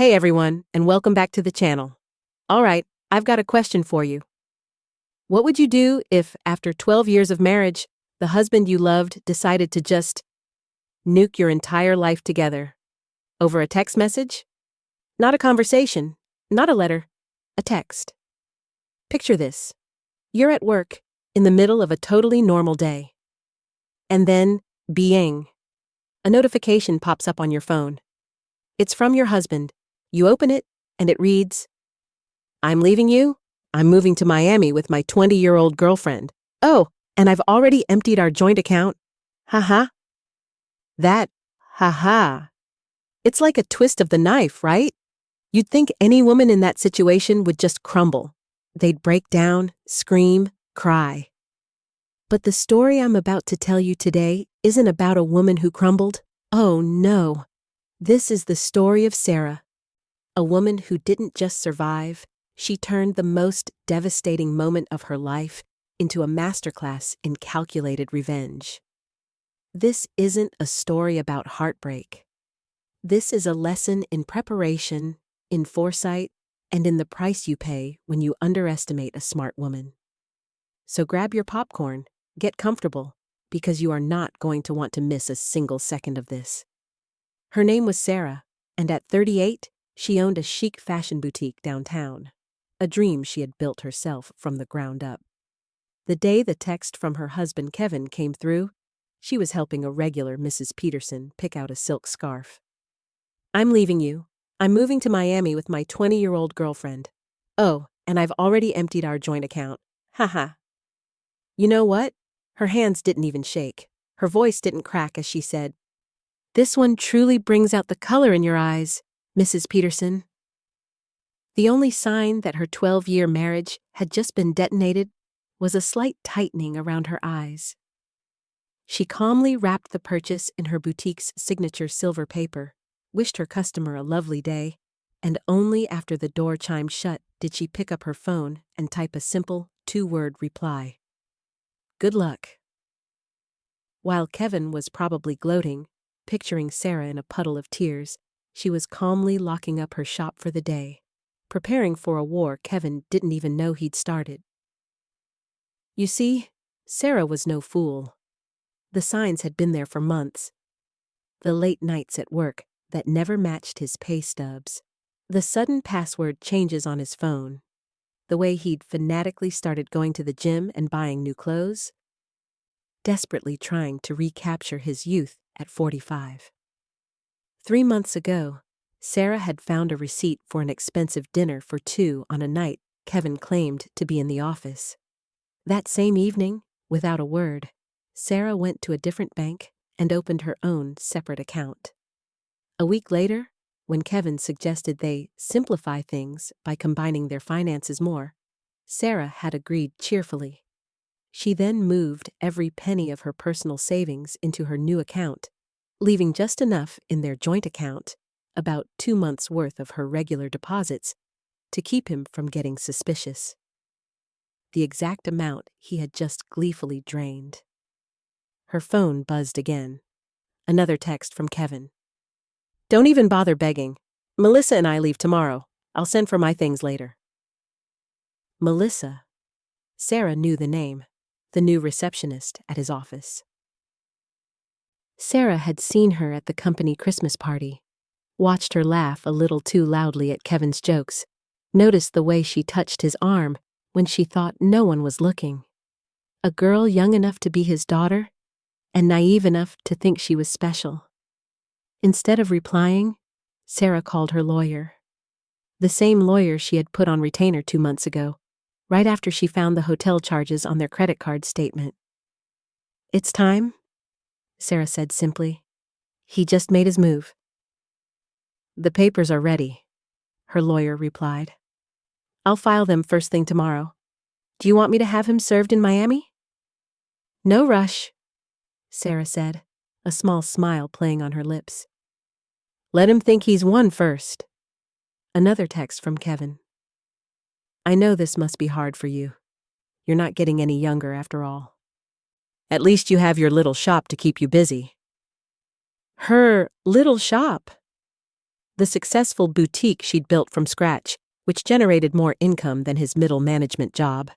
Hey everyone, and welcome back to the channel. Alright, I've got a question for you. What would you do if, after 12 years of marriage, the husband you loved decided to just nuke your entire life together? Over a text message? Not a conversation, not a letter, a text. Picture this. You're at work, in the middle of a totally normal day. And then, bing, a notification pops up on your phone. It's from your husband. You open it, and it reads, "I'm leaving you. I'm moving to Miami with my 20-year-old girlfriend. Oh, and I've already emptied our joint account. Haha." Haha. It's like a twist of the knife, right? You'd think any woman in that situation would just crumble. They'd break down, scream, cry. But the story I'm about to tell you today isn't about a woman who crumbled. Oh no. This is the story of Sarah. A woman who didn't just survive, she turned the most devastating moment of her life into a masterclass in calculated revenge. This isn't a story about heartbreak. This is a lesson in preparation, in foresight, and in the price you pay when you underestimate a smart woman. So grab your popcorn, get comfortable, because you are not going to want to miss a single second of this. Her name was Sarah, and at 38, she owned a chic fashion boutique downtown, a dream she had built herself from the ground up. The day the text from her husband Kevin came through, she was helping a regular Mrs. Peterson pick out a silk scarf. "I'm leaving you. I'm moving to Miami with my 20-year-old girlfriend. Oh, and I've already emptied our joint account. Haha." You know what? Her hands didn't even shake. Her voice didn't crack as she said, "This one truly brings out the color in your eyes, Mrs. Peterson." The only sign that her 12-year marriage had just been detonated was a slight tightening around her eyes. She calmly wrapped the purchase in her boutique's signature silver paper, wished her customer a lovely day, and only after the door chimed shut did she pick up her phone and type a simple 2-word reply. "Good luck." While Kevin was probably gloating, picturing Sarah in a puddle of tears, she was calmly locking up her shop for the day, preparing for a war Kevin didn't even know he'd started. You see, Sarah was no fool. The signs had been there for months. The late nights at work that never matched his pay stubs, the sudden password changes on his phone, the way he'd fanatically started going to the gym and buying new clothes, desperately trying to recapture his youth at 45. 3 months ago, Sarah had found a receipt for an expensive dinner for 2 on a night Kevin claimed to be in the office. That same evening, without a word, Sarah went to a different bank and opened her own separate account. A week later, when Kevin suggested they simplify things by combining their finances more, Sarah had agreed cheerfully. She then moved every penny of her personal savings into her new account, leaving just enough in their joint account, about 2 months' worth of her regular deposits, to keep him from getting suspicious. The exact amount he had just gleefully drained. Her phone buzzed again. Another text from Kevin. "Don't even bother begging. Melissa and I leave tomorrow. I'll send for my things later." Melissa. Sarah knew the name, the new receptionist at his office. Sarah had seen her at the company Christmas party, watched her laugh a little too loudly at Kevin's jokes, noticed the way she touched his arm when she thought no one was looking. A girl young enough to be his daughter, and naive enough to think she was special. Instead of replying, Sarah called her lawyer. The same lawyer she had put on retainer 2 months ago, right after she found the hotel charges on their credit card statement. "It's time," Sarah said simply. "He just made his move." "The papers are ready," her lawyer replied. "I'll file them first thing tomorrow. Do you want me to have him served in Miami?" "No rush," Sarah said, a small smile playing on her lips. "Let him think he's won first." Another text from Kevin. "I know this must be hard for you. You're not getting any younger after all. At least you have your little shop to keep you busy." Her little shop. the successful boutique she'd built from scratch, which generated more income than his middle management job.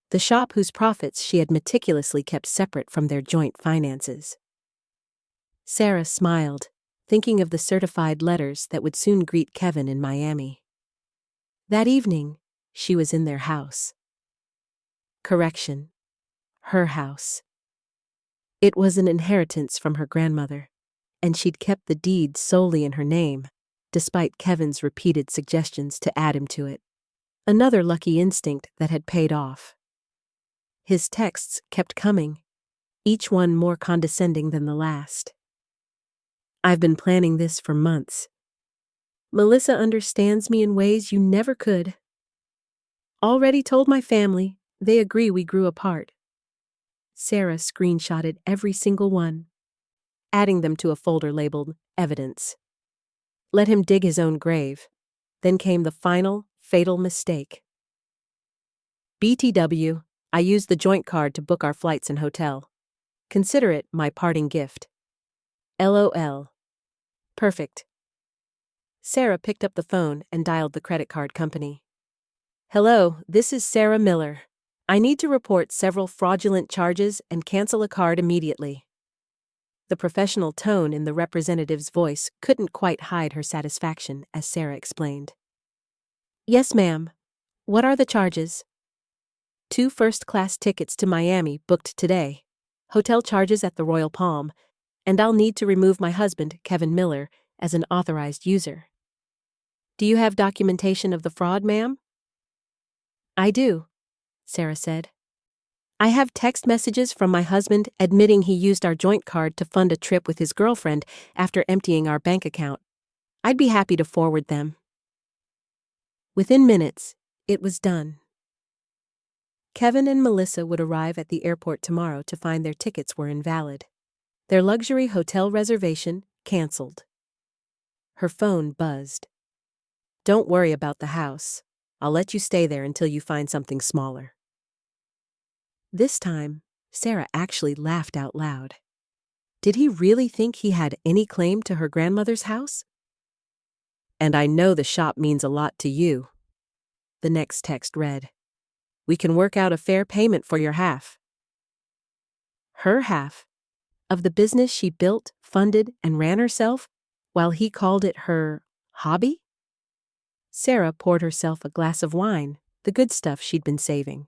The shop whose profits she had meticulously kept separate from their joint finances. Sarah smiled, thinking of the certified letters that would soon greet Kevin in Miami. That evening, she was in their house. Correction. Her house. It was an inheritance from her grandmother, and she'd kept the deed solely in her name, despite Kevin's repeated suggestions to add him to it. Another lucky instinct that had paid off. His texts kept coming, each one more condescending than the last. I've been planning this for months. Melissa understands me in ways you never could. Already told my family, they agree we grew apart. Sarah screenshotted every single one, adding them to a folder labeled Evidence. Let him dig his own grave. Then came the final, fatal mistake. BTW, I used the joint card to book our flights and hotel. Consider it my parting gift. LOL. Perfect. Sarah picked up the phone and dialed the credit card company. Hello, this is Sarah Miller. I need to report several fraudulent charges and cancel a card immediately. The professional tone in the representative's voice couldn't quite hide her satisfaction as Sarah explained. Yes, ma'am. What are the charges? 2 first-class tickets to Miami booked today, hotel charges at the Royal Palm, and I'll need to remove my husband, Kevin Miller, as an authorized user. Do you have documentation of the fraud, ma'am? I do, Sarah said. I have text messages from my husband admitting he used our joint card to fund a trip with his girlfriend after emptying our bank account. I'd be happy to forward them. Within minutes, it was done. Kevin and Melissa would arrive at the airport tomorrow to find their tickets were invalid. Their luxury hotel reservation canceled. Her phone buzzed. Don't worry about the house. I'll let you stay there until you find something smaller. This time, Sarah actually laughed out loud. Did he really think he had any claim to her grandmother's house? And I know the shop means a lot to you. The next text read, We can work out a fair payment for your half. Her half? Of the business she built, funded, and ran herself, while he called it her hobby? Sarah poured herself a glass of wine, the good stuff she'd been saving.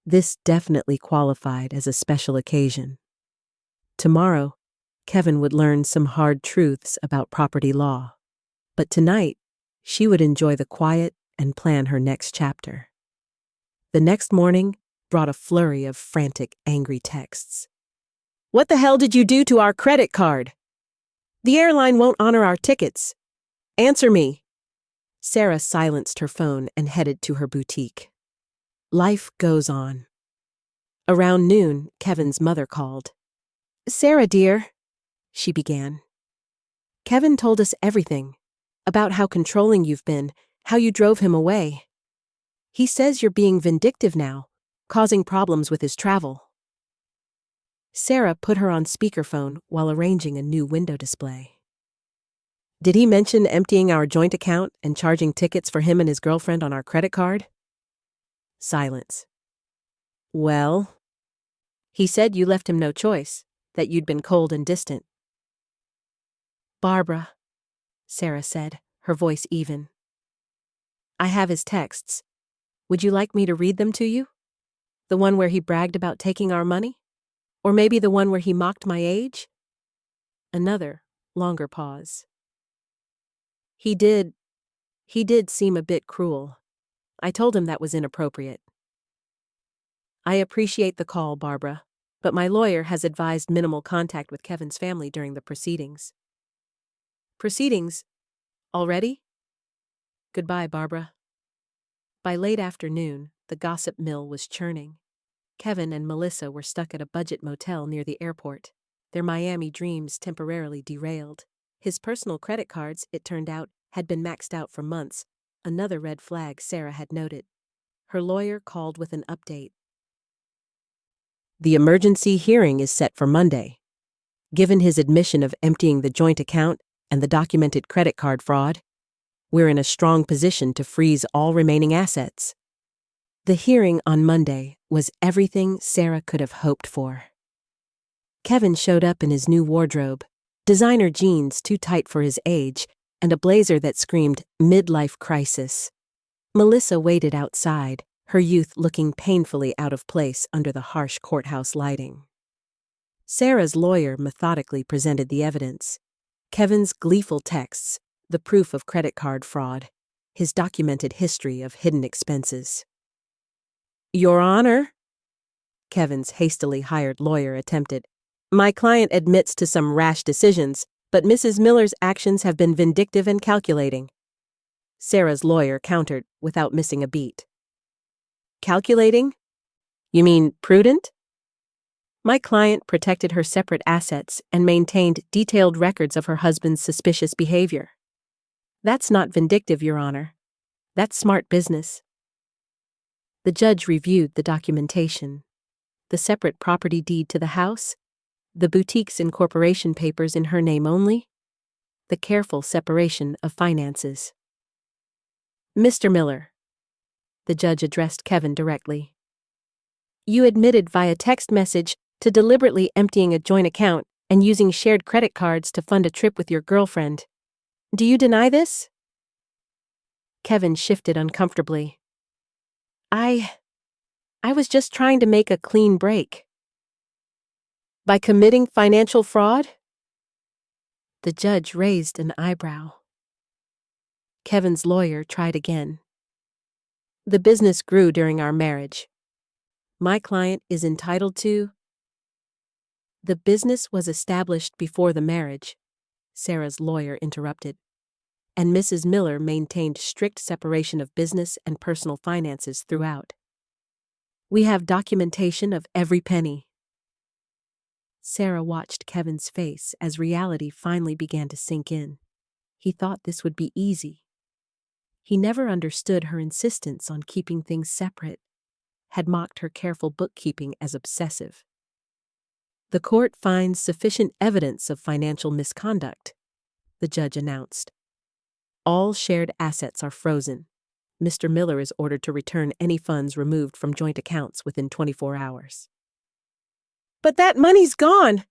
This definitely qualified as a special occasion. Tomorrow, Kevin would learn some hard truths about property law. But tonight, she would enjoy the quiet and plan her next chapter. The next morning brought a flurry of frantic, angry texts. What the hell did you do to our credit card? The airline won't honor our tickets. Answer me. Sarah silenced her phone and headed to her boutique. Life goes on. Around noon, Kevin's mother called. Sarah, dear, she began. Kevin told us everything about how controlling you've been, how you drove him away. He says you're being vindictive now, causing problems with his travel. Sarah put her on speakerphone while arranging a new window display. Did he mention emptying our joint account and charging tickets for him and his girlfriend on our credit card? Silence. Well, he said you left him no choice, that you'd been cold and distant. Barbara, Sarah said, her voice even. I have his texts. Would you like me to read them to you? The one where he bragged about taking our money? Or maybe the one where he mocked my age? Another, longer pause. He did seem a bit cruel. I told him that was inappropriate. I appreciate the call, Barbara, but my lawyer has advised minimal contact with Kevin's family during the proceedings. Proceedings? Already? Goodbye, Barbara. By late afternoon, the gossip mill was churning. Kevin and Melissa were stuck at a budget motel near the airport, their Miami dreams temporarily derailed. His personal credit cards, it turned out, had been maxed out for months, another red flag Sarah had noted. Her lawyer called with an update. The emergency hearing is set for Monday. Given his admission of emptying the joint account and the documented credit card fraud, we're in a strong position to freeze all remaining assets. The hearing on Monday was everything Sarah could have hoped for. Kevin showed up in his new wardrobe, designer jeans too tight for his age, and a blazer that screamed midlife crisis. Melissa waited outside, her youth looking painfully out of place under the harsh courthouse lighting. Sarah's lawyer methodically presented the evidence. Kevin's gleeful texts, the proof of credit card fraud, his documented history of hidden expenses. Your Honor, Kevin's hastily hired lawyer attempted. My client admits to some rash decisions, but Mrs. Miller's actions have been vindictive and calculating. Sarah's lawyer countered without missing a beat. Calculating? You mean prudent? My client protected her separate assets and maintained detailed records of her husband's suspicious behavior. That's not vindictive, Your Honor. That's smart business. The judge reviewed the documentation. The separate property deed to the house, the boutique's incorporation papers in her name only, the careful separation of finances. Mr. Miller, the judge addressed Kevin directly. You admitted via text message to deliberately emptying a joint account and using shared credit cards to fund a trip with your girlfriend. Do you deny this? Kevin shifted uncomfortably. I was just trying to make a clean break. By committing financial fraud? The judge raised an eyebrow. Kevin's lawyer tried again. The business grew during our marriage. My client is entitled to... The business was established before the marriage, Sarah's lawyer interrupted, and Mrs. Miller maintained strict separation of business and personal finances throughout. We have documentation of every penny. Sarah watched Kevin's face as reality finally began to sink in. He thought this would be easy. He never understood her insistence on keeping things separate, had mocked her careful bookkeeping as obsessive. The court finds sufficient evidence of financial misconduct, the judge announced. All shared assets are frozen. Mr. Miller is ordered to return any funds removed from joint accounts within 24 hours. But that money's gone,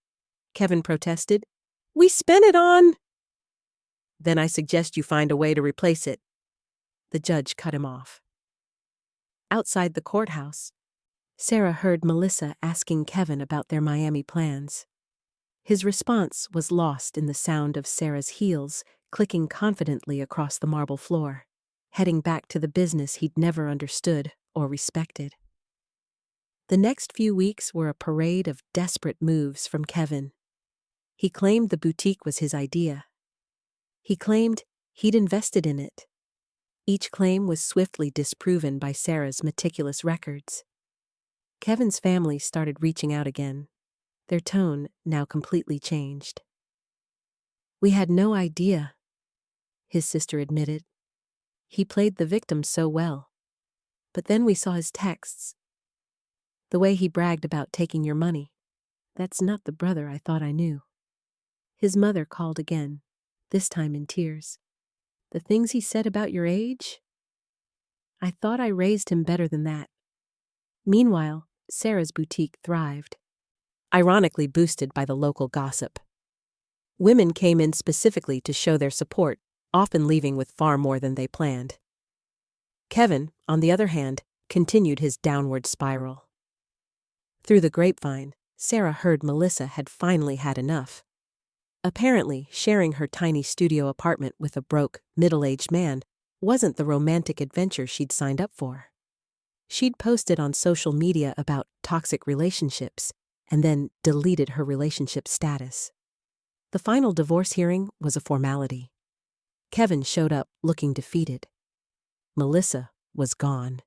Kevin protested. We spent it on... Then I suggest you find a way to replace it. The judge cut him off. Outside the courthouse, Sarah heard Melissa asking Kevin about their Miami plans. His response was lost in the sound of Sarah's heels clicking confidently across the marble floor, heading back to the business he'd never understood or respected. The next few weeks were a parade of desperate moves from Kevin. He claimed the boutique was his idea. He claimed he'd invested in it. Each claim was swiftly disproven by Sarah's meticulous records. Kevin's family started reaching out again, their tone now completely changed. We had no idea, his sister admitted. He played the victim so well. But then we saw his texts. The way he bragged about taking your money. That's not the brother I thought I knew. His mother called again, this time in tears. The things he said about your age? I thought I raised him better than that. Meanwhile, Sarah's boutique thrived, ironically boosted by the local gossip. Women came in specifically to show their support, often leaving with far more than they planned. Kevin, on the other hand, continued his downward spiral. Through the grapevine, Sarah heard Melissa had finally had enough. Apparently, sharing her tiny studio apartment with a broke, middle-aged man wasn't the romantic adventure she'd signed up for. She'd posted on social media about toxic relationships and then deleted her relationship status. The final divorce hearing was a formality. Kevin showed up looking defeated. Melissa was gone.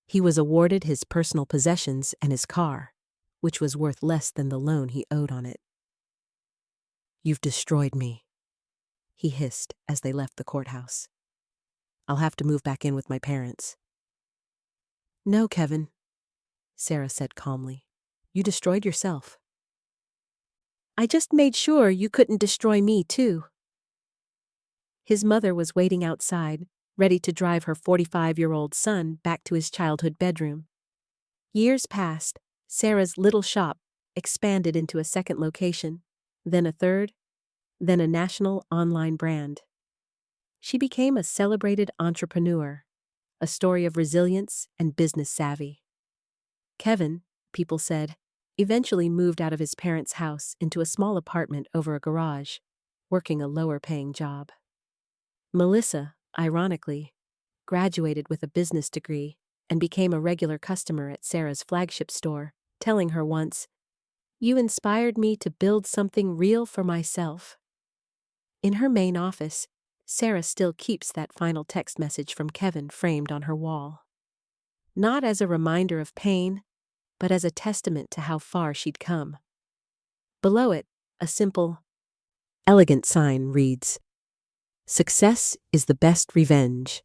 He was awarded his personal possessions and his car, which was worth less than the loan he owed on it. You've destroyed me, he hissed as they left the courthouse. I'll have to move back in with my parents. No, Kevin, Sarah said calmly. You destroyed yourself. I just made sure you couldn't destroy me, too, His mother was waiting outside, ready to drive her 45-year-old son back to his childhood bedroom. Years passed. Sarah's little shop expanded into a second location, then a third, then a national online brand. She became a celebrated entrepreneur, a story of resilience and business savvy. Kevin, people said, eventually moved out of his parents' house into a small apartment over a garage, working a lower-paying job. Melissa, ironically, graduated with a business degree and became a regular customer at Sarah's flagship store, telling her once, "You inspired me to build something real for myself." In her main office, Sarah still keeps that final text message from Kevin framed on her wall. Not as a reminder of pain, but as a testament to how far she'd come. Below it, a simple, elegant sign reads, "Success is the best revenge."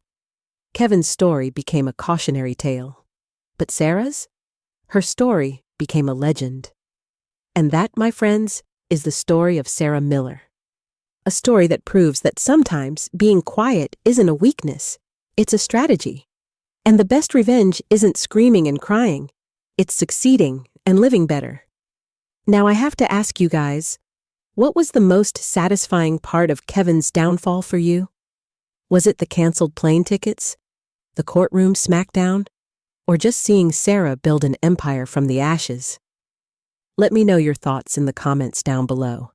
Kevin's story became a cautionary tale. But Sarah's? Her story became a legend. And that, my friends, is the story of Sarah Miller. A story that proves that sometimes being quiet isn't a weakness, it's a strategy. And the best revenge isn't screaming and crying, it's succeeding and living better. Now I have to ask you guys, what was the most satisfying part of Kevin's downfall for you? Was it the canceled plane tickets, the courtroom smackdown, or just seeing Sarah build an empire from the ashes? Let me know your thoughts in the comments down below.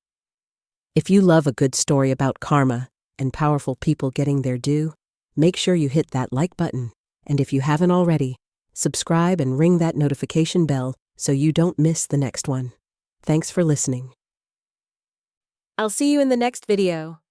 If you love a good story about karma and powerful people getting their due, make sure you hit that like button. And if you haven't already, subscribe and ring that notification bell so you don't miss the next one. Thanks for listening. I'll see you in the next video.